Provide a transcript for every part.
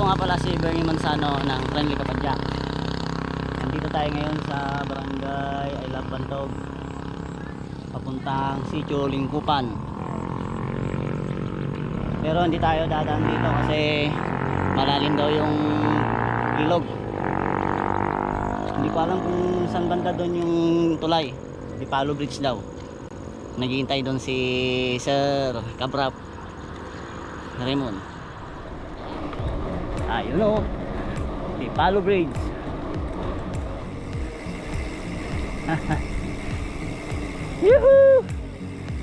nga pala si Bernie Manzano ng Friendly Kapadyak. Nandito tayo ngayon sa barangay I Love Bantog, papuntang Sitio Lingkupan. Pero hindi tayo dadaan dito kasi malalim daw yung ilog. Hindi ko alam kung saan banda doon yung tulay. Di Palo Bridge daw. Naghihintay doon si Sir Cabrap Raymond. Ayun o, Di Palo Bridge. Yuhuu!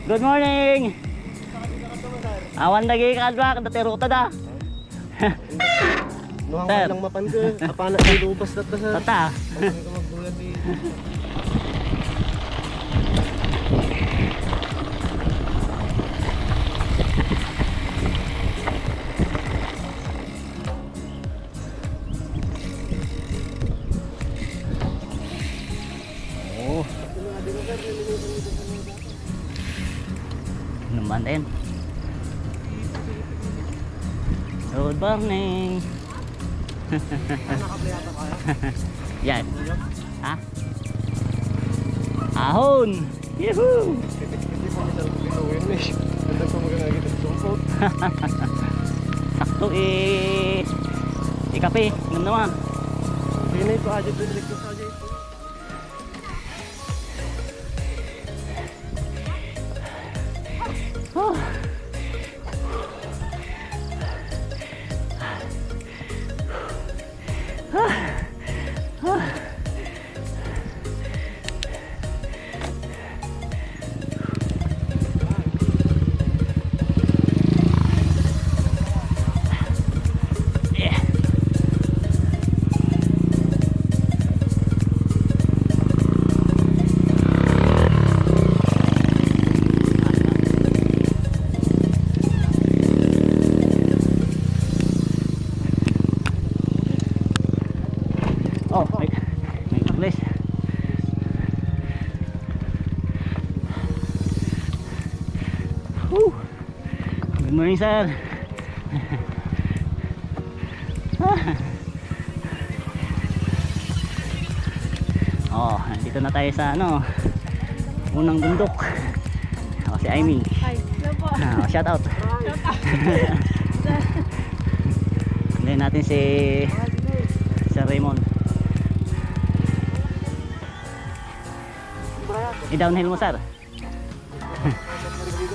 Good morning! Awan lagi kadwak, dati ruta da. Nuhang Sir. lang mapan ko. Apana kayo lubas na sa. Tata. Hindi ko magbulat eh. Oh. Naman din. Good morning. Yan. Ha? Ahon. Yuhuu. Hindi po nila pinuwin eh. Ganda po magandang kita sumpot. Sakto ikape. Ngam naman. Hindi na ito aja ito. Direkto sa aja ito. Oh. Yeah. Oh, may paklis. Good morning, sir. Oh, nandito na tayo sa unang bundok. Oh, si Aimee. Hi, hello po. Shout out. Hindi natin si Sir Raymond. I-downhill mo, sir.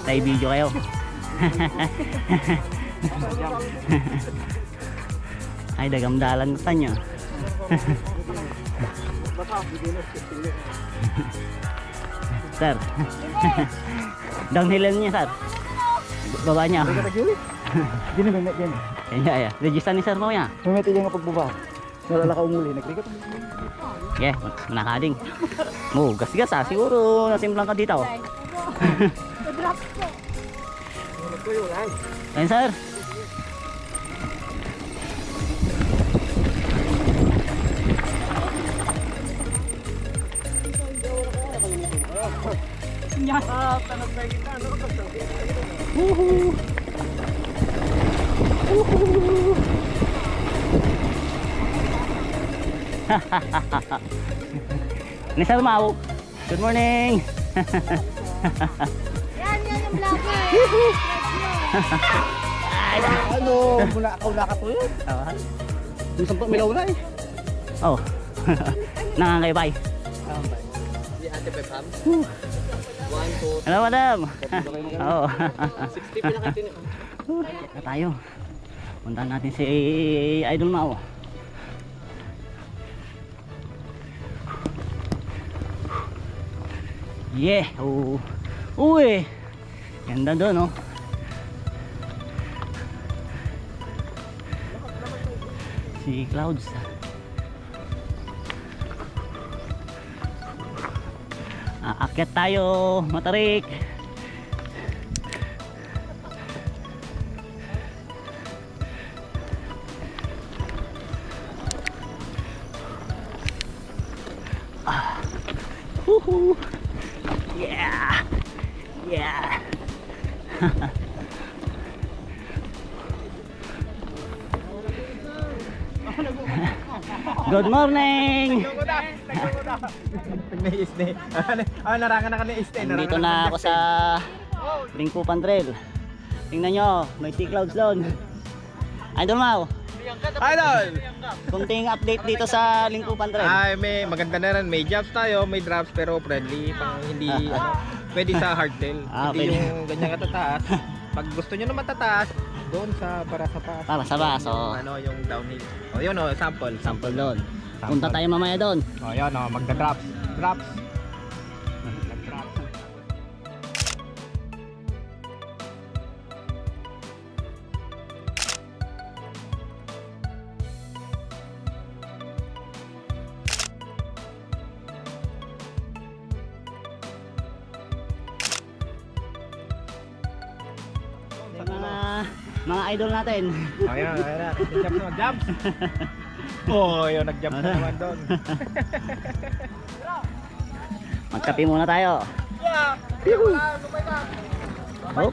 Tayo video kayo. Ay, dagamdalan na tanyo. Sir. Downhill niya, sir. Baba niya. Gini may met yan. Kaya, register ni sir mo niya. May met yan nga pagbaba. Nalala ka umuli. Nagrigat mo. Yeah, manakading. Mo, gas-gas siguro natimplang ka dito. Drop po. Ayun, sir. Yan. Tanag na kita. Ano ka pagsabi? Woohoo! Woohoo! Ni Sir Mau. Good morning. Yan yung vlogger. Ano? Mula ka to yun. Yung sampak milaw na eh. Oh. Nangangaybay. Si Ate Pepam. 1, 2, Hello, madam. Oo. 60 pinakatin. Tayo. Puntahan natin si Idol Mau. Yeah. Uy. Ganda doon, oh. Si Clouds. Aakyat tayo, matarik. Woohoo! Yeah! Yeah! Good morning! Nag-i-stay. Narangan na ka ni-stay. Dito na ako sa Lingkupan Trail. Tingnan nyo, may sea clouds doon. Idol Mau, Idol! kunting update dito sa Lingkupan Trail. Ay, may maganda na rin. May jumps tayo, may drops pero friendly. Pang hindi, pwede sa hardtail. Hindi pwede. yung ganyan katataas. Pag gusto nyo naman tataas, doon sa para sa pass. Para sa baso. Ano, yung downhill. O, yun o, sample. Sample doon. Punta tayo mamaya doon. O, yun o, magda-drops. Drops. Nag-drops. Mga idol natin. O, yun, ayun. Jumps na, jumps. Oh, yun, nag-jump na naman doon. Magkape muna tayo. Oh.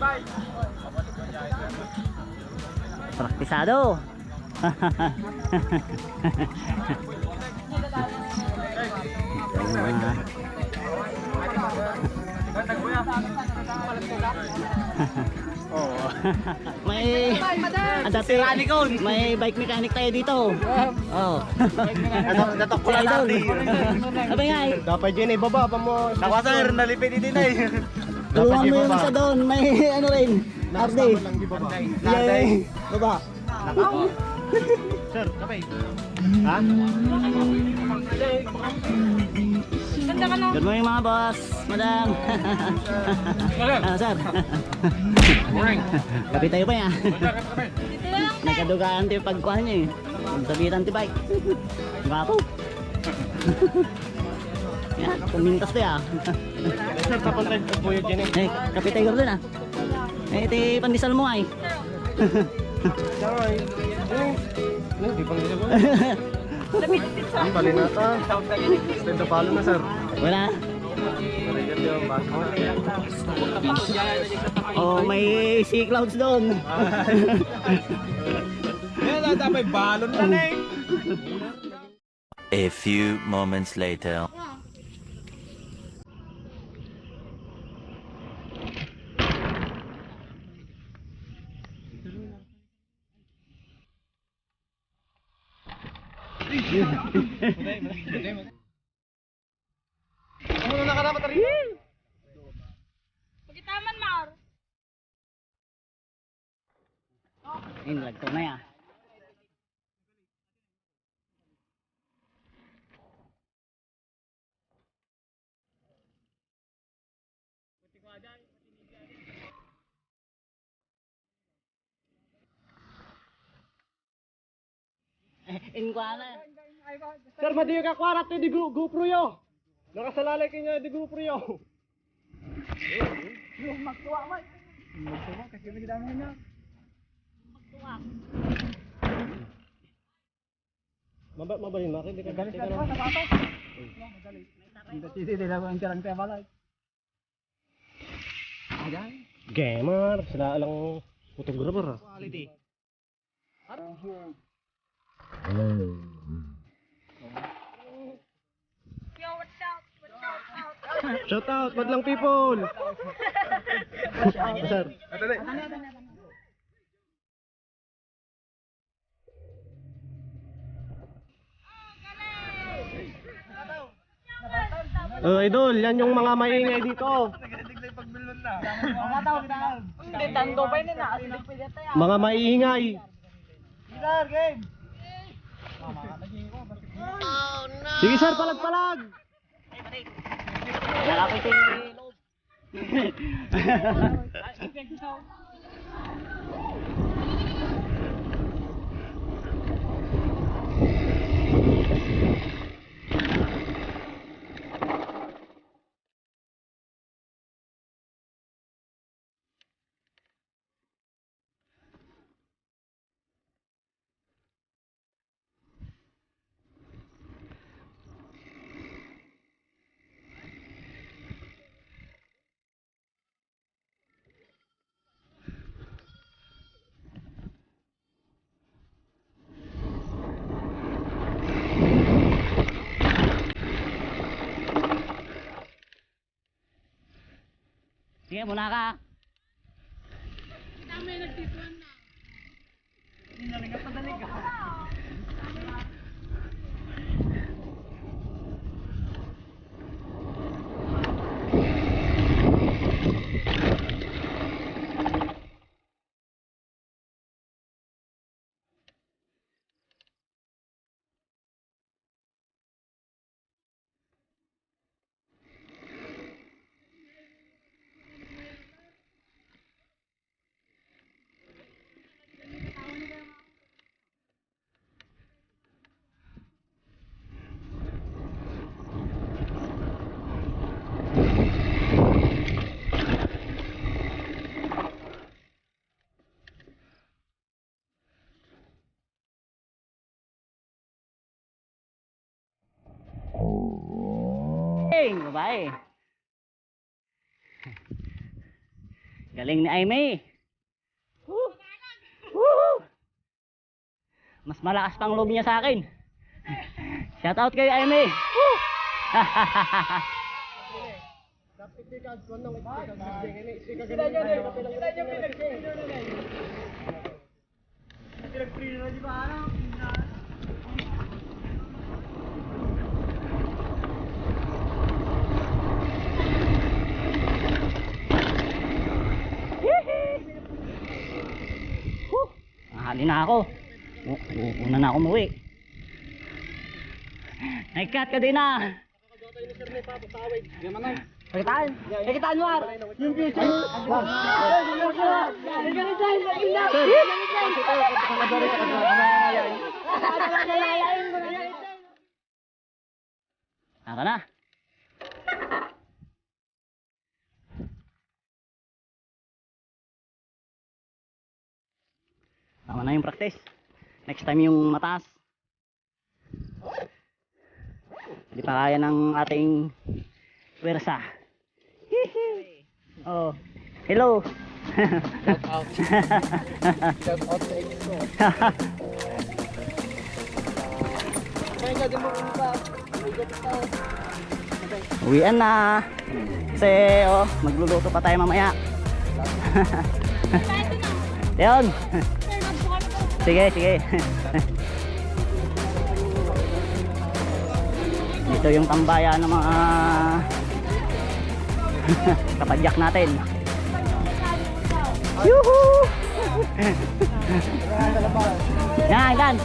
Praktisado. May dati may bike mechanic tayo dito. Oh. Datok Si Idol. Sabi nga eh, Dapat yun, ibaba pa mo. Naku sir, nalipid din eh. tulungan mo yung isa doon. May ano rin. Arde. Yay. Baba. Sir, kapay. Ha? Good morning mga boss, madam. Ah, sir. Morning. Kapit tayo pa yan. May kadugaan tayo pagkuhan niya eh. Pagsabitan tayo bike. Gapo. Yan, kumintas tayo ah. Sir, tapantay ko po yun eh. Eh, kapit tayo doon ah. Eh, iti pandisal mo ay. Saray. Ano, di pang dito ko. Ang bali na ito. Stand up palo na sir. Wala. Oh, may sea clouds doon. Yan, may balon na na eh. A few moments later. Ano na nakarapat rin? Pagkitaman, Mar. Inlag to na yan. Inquana. Sir, madiyo ka kwarat di GoPro yo. Nakasalalay kayo di GoPro yo. Yung magtuwa man. Magtuwa kasi may dami niya. Magtuwa. Mabalin mo, hindi ka galit ka na. Hindi na ang karang tema lang. Gamer, sila lang photographer. Quality. Yo, what's up? What's up? Shout out, Madlang people. Sir. Idol, yan yung mga maingay dito. Mga maingay. Sige sir, palag-palag. Lalapit yung loob. Kaya muna ka. Babae. Galing ni Aimee. Woo! Woo! Mas malakas pang loob niya sa akin. Shout out kay Aimee. Woo! Hali na ako. Una na ako umuwi. Nag-cut ka din na. Pakitaan. Pakitaan mo. Yung piso. Naka na. Tama na yung practice. Next time yung mataas. Hindi pa kaya ng ating pwersa. Oh, hello. Shout out. Shout out sa inyo ko. Kaya di mo pa. Uwian na. Kasi oh, magluluto pa tayo mamaya. Leon. Sige, sige. Ito yung tambayan ng mga kapadyak natin. Yuhuu! Yan, yan.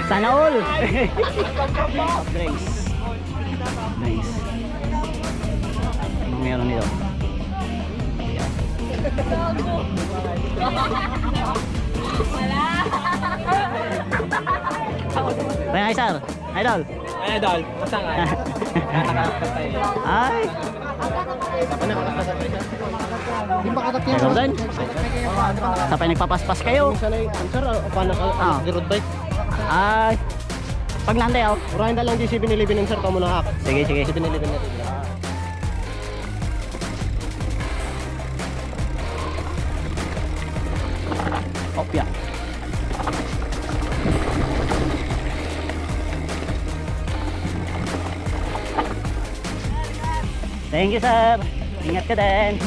Sana all. Drinks. Drinks. Anong meron nito? Kaya sir, idol. Idol, basta nga. Nakakasal tayo. Ay. Di ba katap niya? Ikaw din? Sapay nagpapaspas kayo. Sanay, sir, paano ka road bike? Ay. Pag nanday ako. Urahin na lang di 7-Eleven sir, kamo na hak. Sige, sige. 7-Eleven natin. Kopya. Thank you sir. Ingat ka din.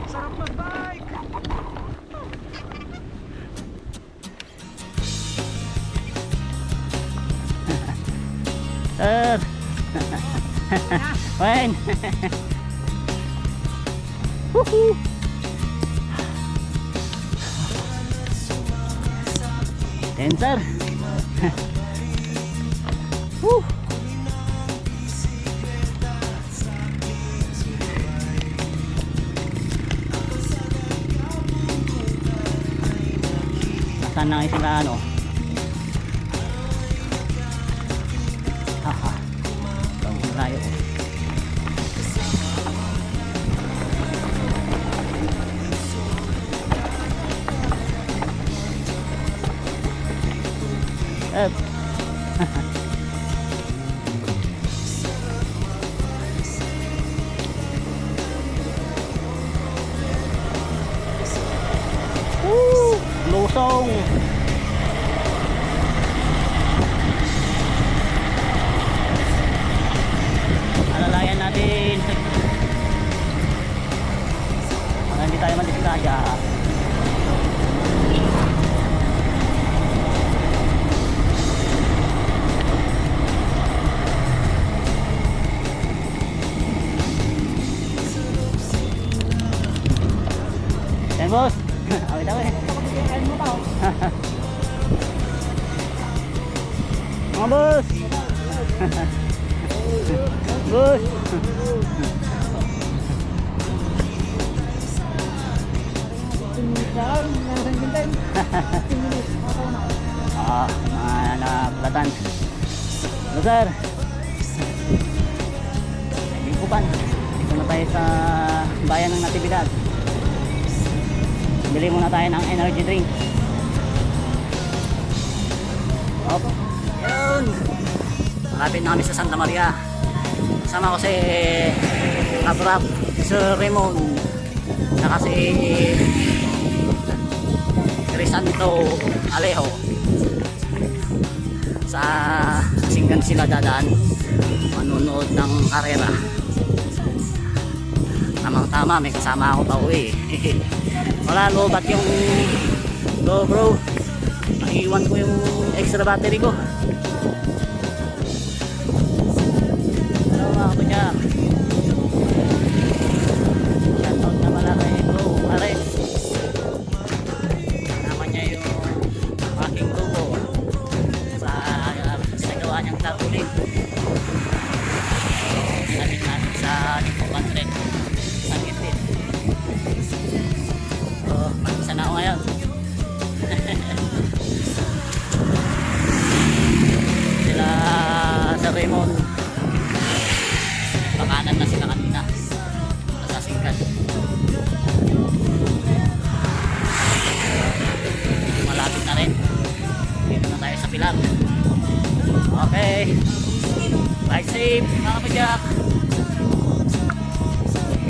Sarap mag-bike! Sir. Wen. Woohoo. Ten sir. Woo. Nasaan na isang ano? Haha. Bangun tayo. Up. Kusong. Alalayan natin para hindi tayo madisgrasya. Yan boss. Awit ako eh. Mga boss. Boss. Mga naplatan. Hello sir. Bingkupan. Dito na tayo sa bayan ng Natividad. Bili muna tayo ng energy drink. Hop. Yun. Malapit na kami sa Santa Maria. Kasama ko si Kaprap, Sir Raymond, saka si Crisanto Alejo. Sa Singgan sila dadaan manunood ng karera. Tamang tama, may kasama ako pa uwi. Wala, lobat yung GoPro. Naiiwan ko yung extra battery ko. Hello mga kapunyak. Shoutout na pala kay Bro Ares. Nama niya yung aking grupo sa ginagawa niyang tarpaulin. Natin natin sa Lipupan Trek. San Quintin. So, mag-isa na ako ngayon. Sila sa Raymond. Pakanan na sila kanina. Sa Singgan. Malapit na rin. Dito na tayo sa Pilar. Okay. Bike safe, mga kapatyak.